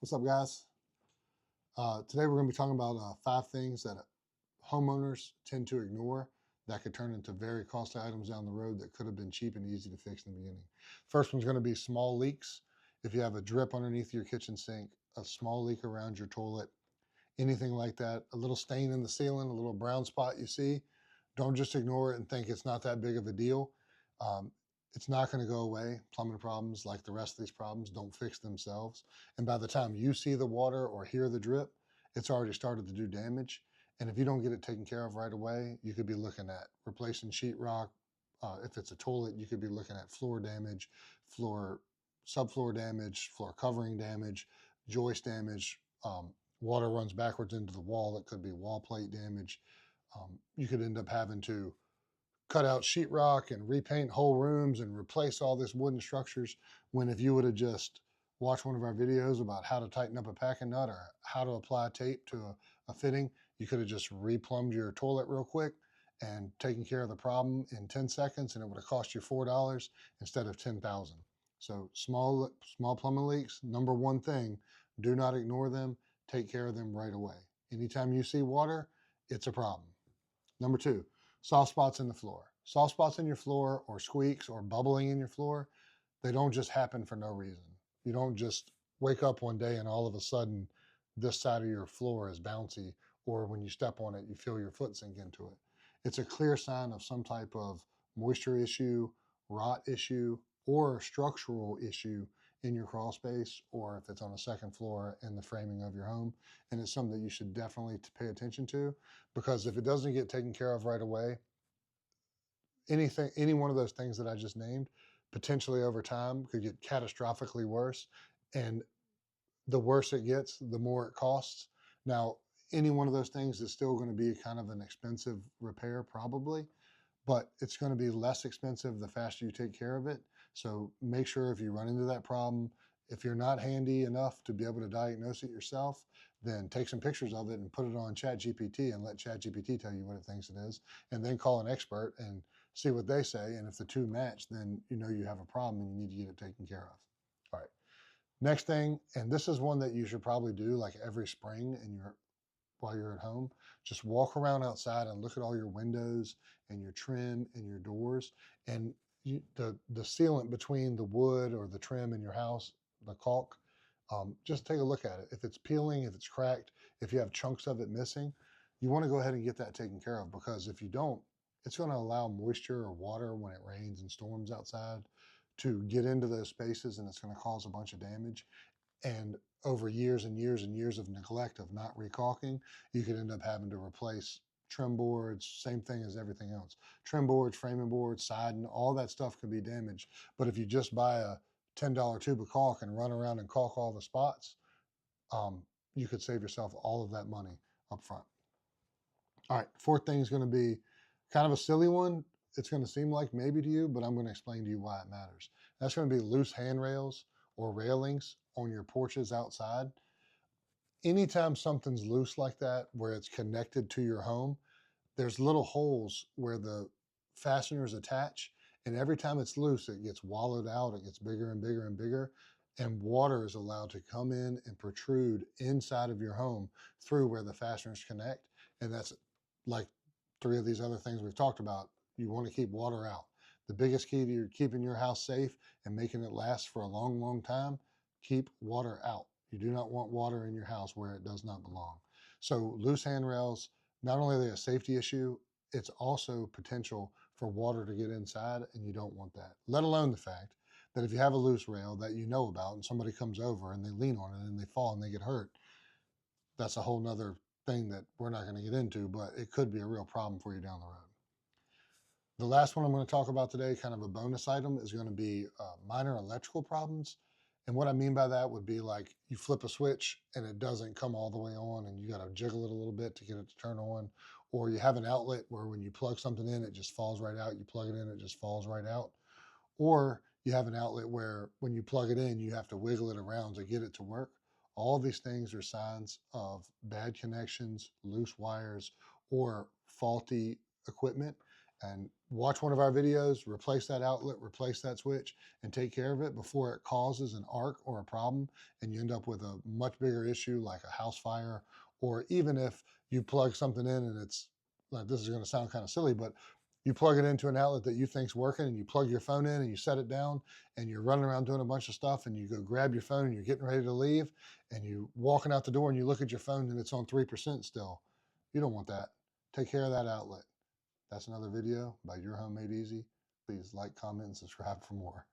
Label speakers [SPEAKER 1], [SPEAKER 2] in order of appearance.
[SPEAKER 1] What's up, guys? Today we're going to be talking about 5 things that homeowners tend to ignore that could turn into very costly items down the road that could have been cheap and easy to fix in the beginning. First one's going to be small leaks. If you have a drip underneath your kitchen sink, a small leak around your toilet, anything like that, a little stain in the ceiling, a little brown spot you see, don't just ignore it and think it's not that big of a deal. Um, it's not going to go away. Plumbing problems, like the rest of these problems, don't fix themselves. And by the time you see the water or hear the drip, it's already started to do damage. And if you don't get it taken care of right away, you could be looking at replacing sheetrock. If it's a toilet, you could be looking at floor damage, floor subfloor damage, floor covering damage, joist damage. Water runs backwards into the wall. It could be wall plate damage. You could end up having to cut out sheetrock and repaint whole rooms and replace all this wooden structures, when if you would have just watched one of our videos about how to tighten up a packing nut or how to apply tape to a fitting, you could have just replumbed your toilet real quick and taken care of the problem in 10 seconds, and it would have cost you $4 instead of 10,000. So small plumbing leaks, number one thing, do not ignore them. Take care of them right away. Anytime you see water, it's a problem. Number two, soft spots in the floor. Soft spots in your floor or squeaks or bubbling in your floor, they don't just happen for no reason. You don't just wake up one day and all of a sudden this side of your floor is bouncy, or when you step on it, you feel your foot sink into it. It's a clear sign of some type of moisture issue, rot issue, or structural issue in your crawl space, or if it's on a second floor in the framing of your home. And it's something that you should definitely pay attention to, because if it doesn't get taken care of right away, any one of those things that I just named, potentially over time could get catastrophically worse. And the worse it gets, the more it costs. Now, any one of those things is still going to be kind of an expensive repair, probably, but it's going to be less expensive the faster you take care of it. So make sure if you run into that problem, if you're not handy enough to be able to diagnose it yourself, then take some pictures of it and put it on ChatGPT and let ChatGPT tell you what it thinks it is, and then call an expert and see what they say. And if the two match, then you know you have a problem and you need to get it taken care of. All right. Next thing, and this is one that you should probably do like every spring while you're at home, just walk around outside and look at all your windows and your trim and your doors, and the sealant between the wood or the trim in your house, the caulk. Just take a look at it. If it's peeling, if it's cracked, if you have chunks of it missing, you want to go ahead and get that taken care of, because if you don't, it's going to allow moisture or water when it rains and storms outside to get into those spaces, and it's going to cause a bunch of damage. And over years and years and years of neglect of not recalking, you could end up having to replace trim boards, same thing as everything else. Trim boards, framing boards, siding, all that stuff could be damaged. But if you just buy a $10 tube of caulk and run around and caulk all the spots, you could save yourself all of that money up front. All right, fourth thing is going to be kind of a silly one. It's going to seem like maybe to you, but I'm going to explain to you why it matters. That's going to be loose handrails or railings on your porches outside. Anytime something's loose like that, where it's connected to your home, there's little holes where the fasteners attach. And every time it's loose, it gets wallowed out. It gets bigger and bigger and bigger. And water is allowed to come in and protrude inside of your home through where the fasteners connect. And that's like 3 of these other things we've talked about. You want to keep water out. The biggest key to keeping your house safe and making it last for a long, long time, keep water out. You do not want water in your house where it does not belong. So loose handrails, not only are they a safety issue, it's also potential for water to get inside, and you don't want that. Let alone the fact that if you have a loose rail that you know about and somebody comes over and they lean on it and they fall and they get hurt, that's a whole nother thing that we're not going to get into, but it could be a real problem for you down the road. The last one I'm going to talk about today, kind of a bonus item, is going to be minor electrical problems. And what I mean by that would be like you flip a switch and it doesn't come all the way on and you got to jiggle it a little bit to get it to turn on. Or you have an outlet where when you plug something in, it just falls right out. You plug it in, it just falls right out. Or you have an outlet where when you plug it in, you have to wiggle it around to get it to work. All these things are signs of bad connections, loose wires, or faulty equipment. and watch one of our videos, replace that outlet, replace that switch, and take care of it before it causes an arc or a problem, and you end up with a much bigger issue like a house fire, or even if you plug something in and it's like, this is going to sound kind of silly, but you plug it into an outlet that you think's working, and you plug your phone in and you set it down, and you're running around doing a bunch of stuff, and you go grab your phone and you're getting ready to leave, and you walking out the door and you look at your phone and it's on 3% still. You don't want that. Take care of that outlet. That's another video by Your Home Made Easy. Please like, comment, and subscribe for more.